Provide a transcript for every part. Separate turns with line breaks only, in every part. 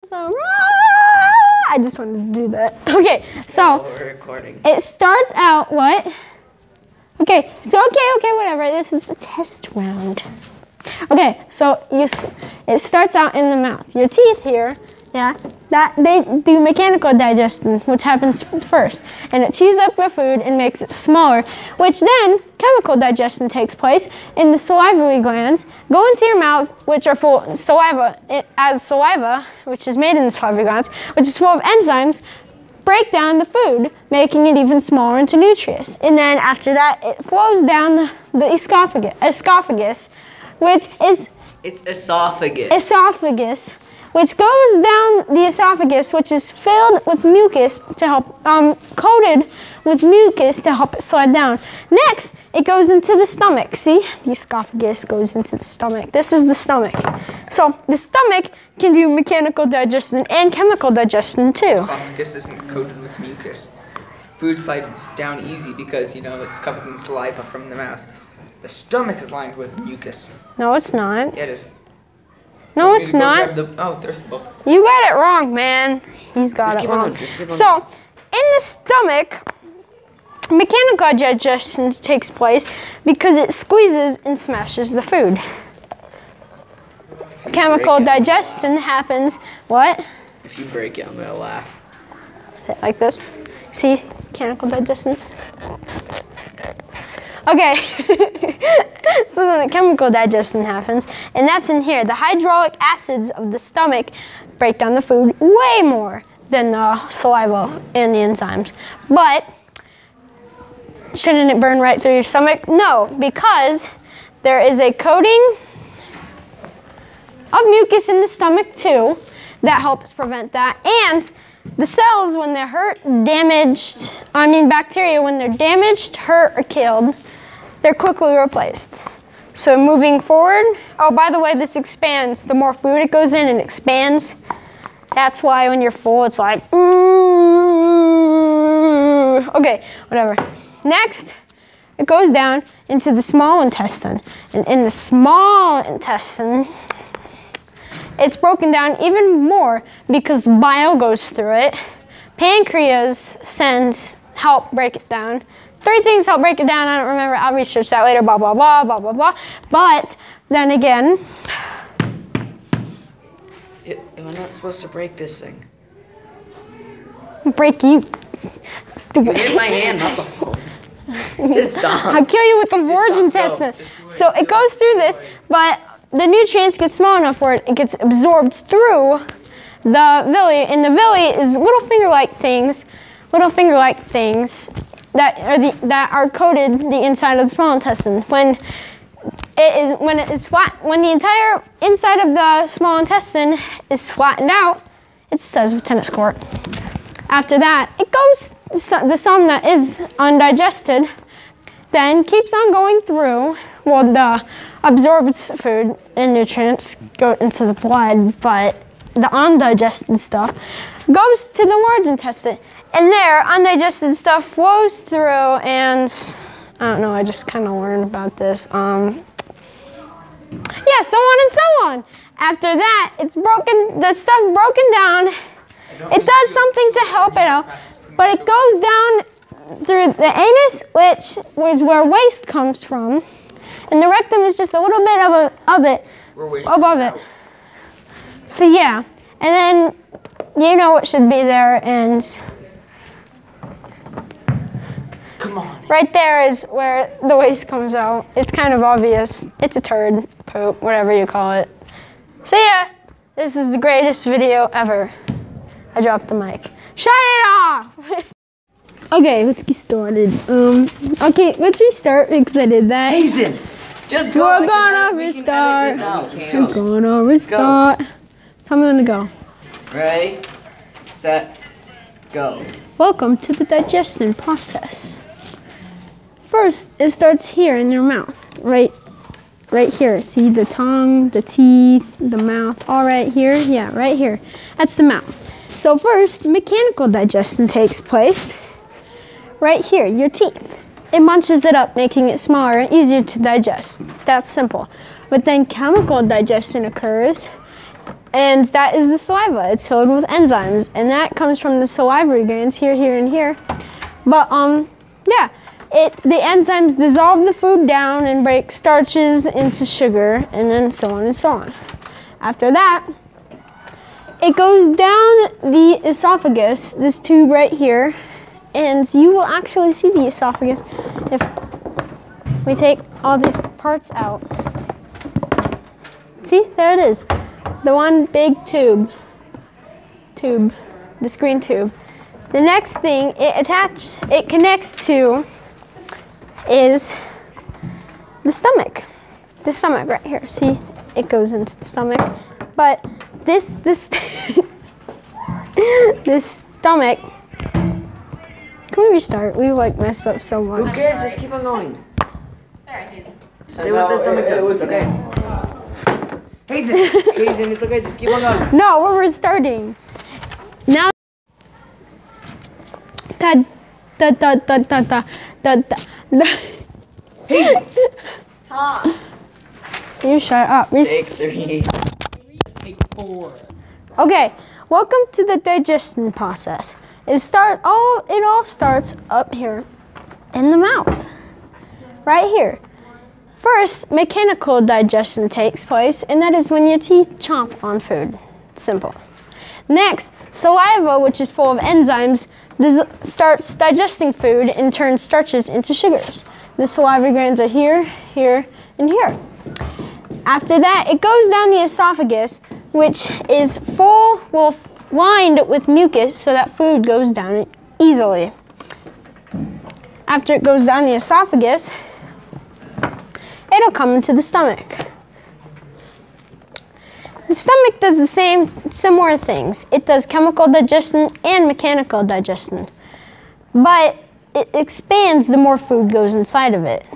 So, I just wanted to do that. Okay, so
we're recording.
It starts out what? Okay, so okay, whatever. This is the test round. Okay, so it starts out in the mouth. Your teeth here, yeah, that they do mechanical digestion, which happens first, and it chews up the food and makes it smaller, which then chemical digestion takes place in the salivary glands, go into your mouth, which are full of saliva, which is made in the salivary glands, which is full of enzymes, break down the food, making it even smaller into nutrients. And then after that, it flows down the esophagus, which is...
It's esophagus.
Esophagus, which goes down the esophagus, which is filled with mucus to help, coated with mucus to help it slide down. Next, it goes into the stomach. See, the esophagus goes into the stomach. This is the stomach. So the stomach can do mechanical digestion and chemical digestion too.
Esophagus isn't coated with mucus. Food slides down easy because, you know, it's covered in saliva from the mouth. The stomach is lined with mucus.
No, it's not.
Yeah, it is.
No, it's not.
Oh, there's the book.
You got it wrong, man. He's got it wrong. So, in the stomach, mechanical digestion takes place because it squeezes and smashes the food. Chemical digestion happens, what?
If you break it, I'm gonna laugh.
Like this. See? Mechanical digestion. Okay, so then the chemical digestion happens, and that's in here. The hydraulic acids of the stomach break down the food way more than the saliva and the enzymes. But shouldn't it burn right through your stomach? No, because there is a coating of mucus in the stomach too that helps prevent that. And the cells, when they're hurt, damaged, bacteria, when they're damaged, hurt, or killed, they're quickly replaced. So moving forward, oh, by the way, this expands. The more food it goes in, it expands. That's why when you're full, it's like, ooh. Okay, whatever. Next, it goes down into the small intestine. And in the small intestine, it's broken down even more because bile goes through it. Pancreas help break it down. 3 things help break it down. I don't remember. I'll research that later. Blah, blah, blah, blah, blah, blah. But then again,
we're not supposed to break this thing.
Break you. Stupid.
You hit my hand, not the phone. Just stop.
I'll kill you with the large intestine. So it goes through this, but the nutrients get small enough where it gets absorbed through the villi, and the villi is little finger-like things that are coated the inside of the small intestine. When the entire inside of the small intestine is flattened out, it's the size of a tennis court. After that, it goes, the some that is undigested, then keeps on going through. Well, the absorbed food and nutrients go into the blood, but the undigested stuff goes to the large intestine. And there, undigested stuff flows through, and I don't know, I just kind of learned about this. Yeah, so on and so on. After that, the stuff broken down. It does something to help it out, but it goes down through the anus, which is where waste comes from. And the rectum is just a little bit of it above it. So yeah, and then you know what should be there, and
come on.
Right there is where the waste comes out. It's kind of obvious. It's a turd, poop, whatever you call it. So yeah, this is the greatest video ever. I dropped the mic. Shut it off! Okay, let's get started. Okay, let's restart because I did that.
Hazen, just go.
We're gonna restart. I'm gonna restart. Tell me when to go.
Ready, set, go.
Welcome to the digestion process. First, it starts here in your mouth, right here. See the tongue, the teeth, the mouth, all right here? Yeah, right here. That's the mouth. So first, mechanical digestion takes place right here, your teeth. It munches it up, making it smaller and easier to digest. That's simple. But then chemical digestion occurs And that is the saliva. It's filled with enzymes, and that comes from the salivary glands here, here, and here. But yeah, the enzymes dissolve the food down and break starches into sugar, and then so on and so on. After that, it goes down the esophagus, this tube right here, and you will actually see the esophagus if we take all these parts out. See, there it is. The one big tube, this green tube. The next thing it connects to is the stomach. The stomach right here. See, it goes into the stomach. But this this stomach. Can we restart? We like messed up so much.
Who cares? Just keep on going. Sorry, Hazen. Say what the stomach does. It's okay. Hazen, it's okay. Just keep on going.
No, we're restarting. Now.
Hazen. Talk.
You shut up.
Take 3.
Take 4.
Okay, welcome to the digestion process. It all starts up here in the mouth, right here. First, mechanical digestion takes place, and that is when your teeth chomp on food. Simple. Next, saliva, which is full of enzymes, starts digesting food and turns starches into sugars. The salivary glands are here, here, and here. After that, it goes down the esophagus, which is lined with mucus so that food goes down it easily. After it goes down the esophagus, it'll come into the stomach. The stomach does the similar things. It does chemical digestion and mechanical digestion, but it expands the more food goes inside of it.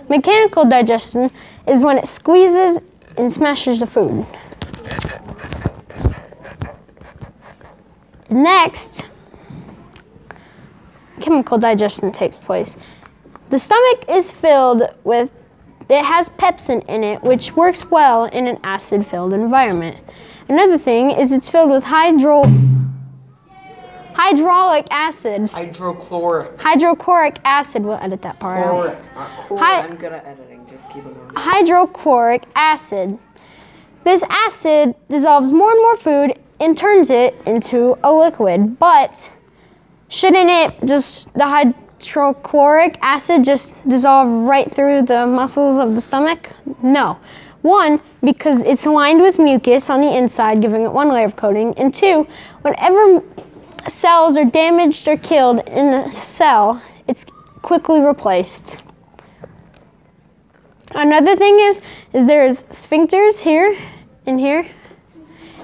Mechanical digestion is when it squeezes and smashes the food. Next, chemical digestion takes place. The stomach is filled with, it has pepsin in it, which works well in an acid-filled environment. Another thing is it's filled with hydraulic acid. Hydrochloric acid. We'll edit that part out.
I'm good at editing. Just keep it going.
Hydrochloric acid. This acid dissolves more and more food and turns it into a liquid, but shouldn't the hydrochloric acid just dissolve right through the muscles of the stomach? No. 1, because it's lined with mucus on the inside, giving it one layer of coating, and 2, whenever cells are damaged or killed in the cell, it's quickly replaced. Another thing is there's sphincters here and here,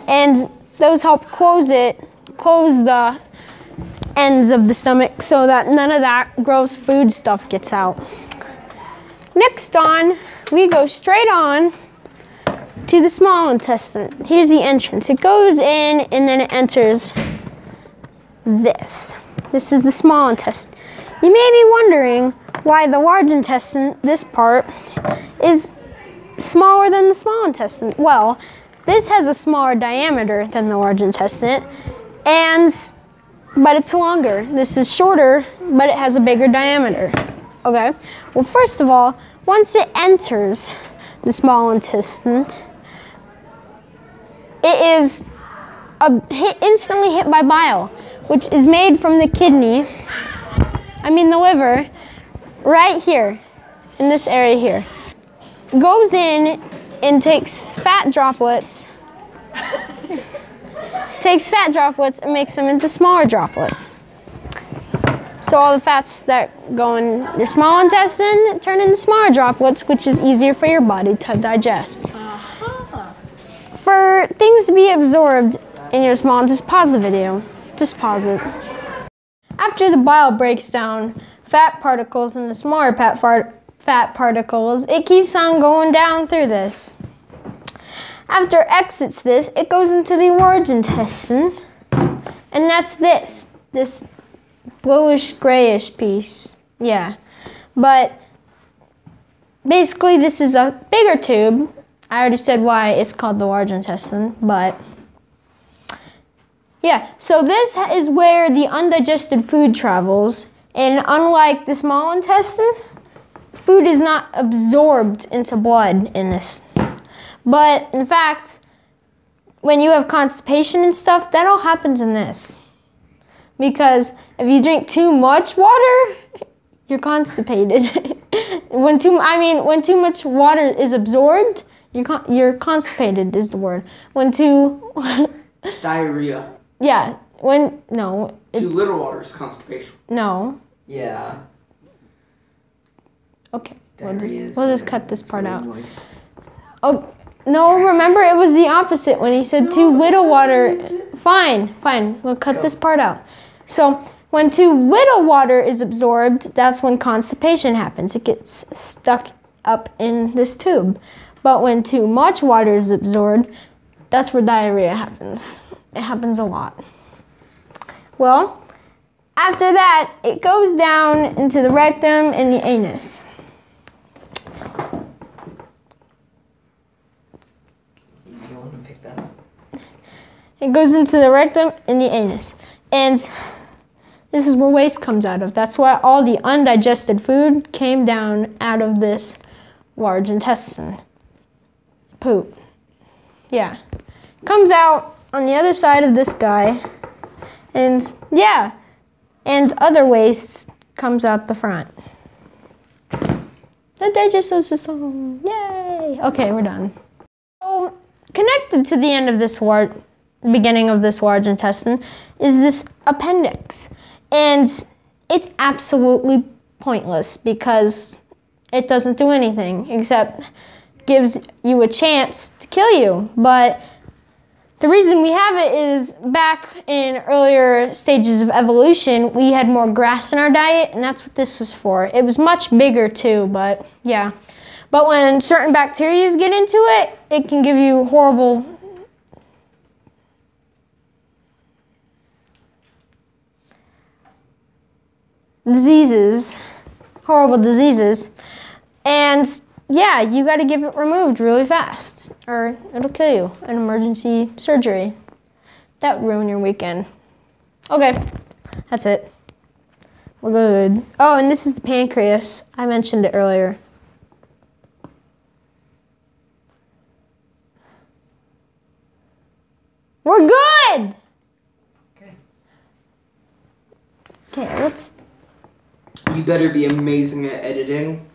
and those help close the ends of the stomach so that none of that gross food stuff gets out. Next on, we go straight on to the small intestine. Here's the entrance. It goes in and then it enters this. This is the small intestine. You may be wondering why the large intestine, this part, is smaller than the small intestine. Well, this has a smaller diameter than the large intestine, but it's longer. This is shorter, but it has a bigger diameter. Okay? Well, first of all, once it enters the small intestine, it is instantly hit by bile, which is made from the the liver, right here, in this area here. Goes in and takes fat droplets and makes them into smaller droplets. So all the fats that go in your small intestine turn into smaller droplets, which is easier for your body to digest. For things to be absorbed in your small intestine, pause the video. Just pause it. After the bile breaks down fat particles into smaller fat particles, it keeps on going down through this. After it exits this, it goes into the large intestine, and that's this bluish grayish piece. Yeah, but basically this is a bigger tube. I already said why it's called the large intestine, but yeah. So this is where the undigested food travels, and unlike the small intestine, food is not absorbed into blood in this. But in fact, when you have constipation and stuff, that all happens in this. Because if you drink too much water, you're constipated. when too much water is absorbed, you're constipated is the word. When too
Diarrhea.
Yeah. Too
little water is constipation.
No.
Yeah.
Okay. We'll just cut this part out. Moist. Oh no! Remember, it was the opposite when he said too little water. Fine. We'll cut this part out. So when too little water is absorbed, that's when constipation happens. It gets stuck up in this tube. But when too much water is absorbed, that's where diarrhea happens. It happens a lot. Well, after that, it goes down into the rectum and the anus.
You want to pick that up?
It goes into the rectum and the anus. And this is where waste comes out of. That's why all the undigested food came down out of this large intestine. Poop. Yeah. Comes out on the other side of this guy. And yeah. And other waste comes out the front. The digestive system. Yay! Okay, we're done. So, connected to the end of this beginning of this large intestine is this appendix. And it's absolutely pointless because it doesn't do anything except gives you a chance to kill you. But the reason we have it is back in earlier stages of evolution, we had more grass in our diet, and that's what this was for. It was much bigger too, but yeah. But when certain bacteria get into it, it can give you horrible diseases, horrible diseases. And yeah, you got to give it removed really fast or it'll kill you. An emergency surgery. That would ruin your weekend. Okay, that's it. We're good. Oh, and this is the pancreas. I mentioned it earlier. We're good! Okay, let's...
You better be amazing at editing.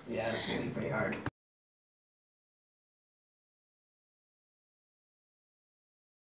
Yeah, that's good.